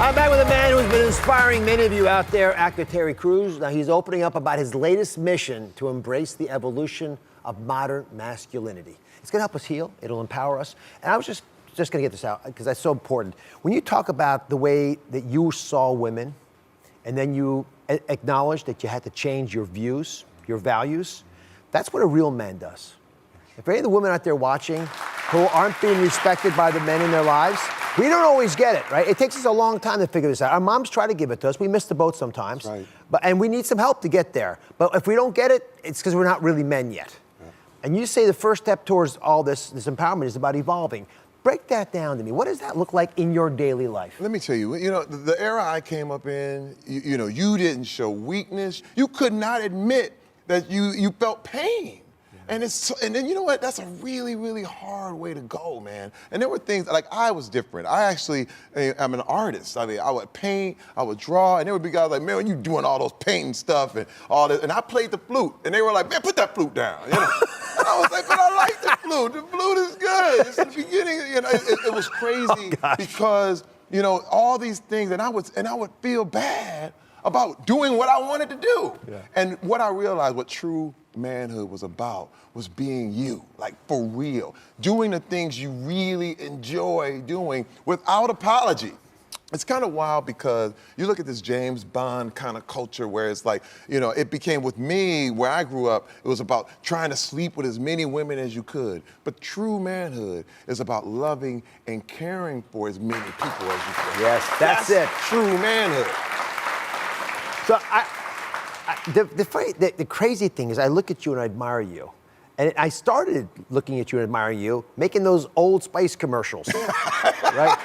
I'm back with a man who's been inspiring many of you out there, actor Terry Crews. Now, he's opening up about his latest mission to embrace the evolution of modern masculinity. It's going to help us heal. It'll empower us. And I was just going to get this out because that's so important. When you talk about the way that you saw women and then you acknowledged that you had to change your views, your values, that's what a real man does. If any of the women out there watching who aren't being respected by the men in their lives, we don't always get it, right? It takes us a long time to figure this out. Our moms try to give it to us. We miss the boat sometimes. Right. And we need some help to get there. But if we don't get it, it's because we're not really men yet. Yeah. And you say the first step towards all this empowerment is about evolving. Break that down to me. What does that look like in your daily life? Let me tell you, the era I came up in, you didn't show weakness. You could not admit that you felt pain. And then you know what? That's a really, really hard way to go, man. And there were things like I was different. I'm an artist. I mean, I would paint, I would draw, and there would be guys like, man, when you doing all those painting stuff and all this, and I played the flute, and they were like, man, put that flute down. And I was like, but I like the flute. The flute is good. It's the beginning. It was crazy because all these things, and I would feel bad about doing what I wanted to do. Yeah. And what I realized, what true manhood was about, was being you, like for real. Doing the things you really enjoy doing without apology. It's kind of wild because you look at this James Bond kind of culture where it's like, it became with me, where I grew up, it was about trying to sleep with as many women as you could. But true manhood is about loving and caring for as many people as you could. Yes, that's it. True manhood. So the crazy thing is I look at you and I admire you. And I started looking at you and admiring you, making those Old Spice commercials, right?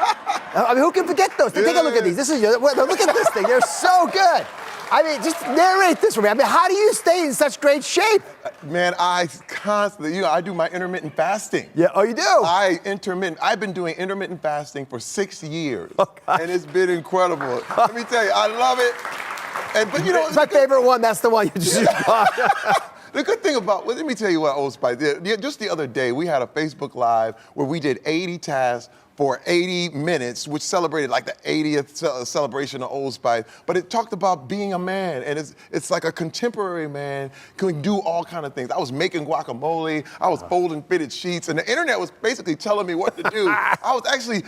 I mean, who can forget those? Take a look at these. Look at this thing. They're so good. I mean, just narrate this for me. I mean, how do you stay in such great shape? Man, I constantly, I do my intermittent fasting. Yeah, oh, you do? I've been doing intermittent fasting for 6 years. Oh, and it's been incredible. Let me tell you, I love it. But it's my favorite one. That's the one you just bought. The good thing about, let me tell you what Old Spice did. Just the other day, we had a Facebook Live where we did 80 tasks for 80 minutes, which celebrated like the 80th celebration of Old Spice. But it talked about being a man, and it's like a contemporary man can do all kind of things. I was making guacamole, I was folding fitted sheets, and the internet was basically telling me what to do.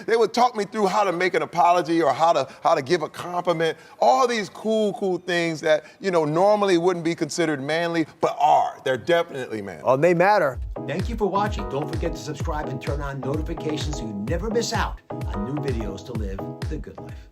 They would talk me through how to make an apology or how to give a compliment. All these cool things that normally wouldn't be considered manly, but are. They're definitely manly. Oh, they matter. Thank you for watching. Don't forget to subscribe and turn on notifications so you never miss out on new videos to live the good life.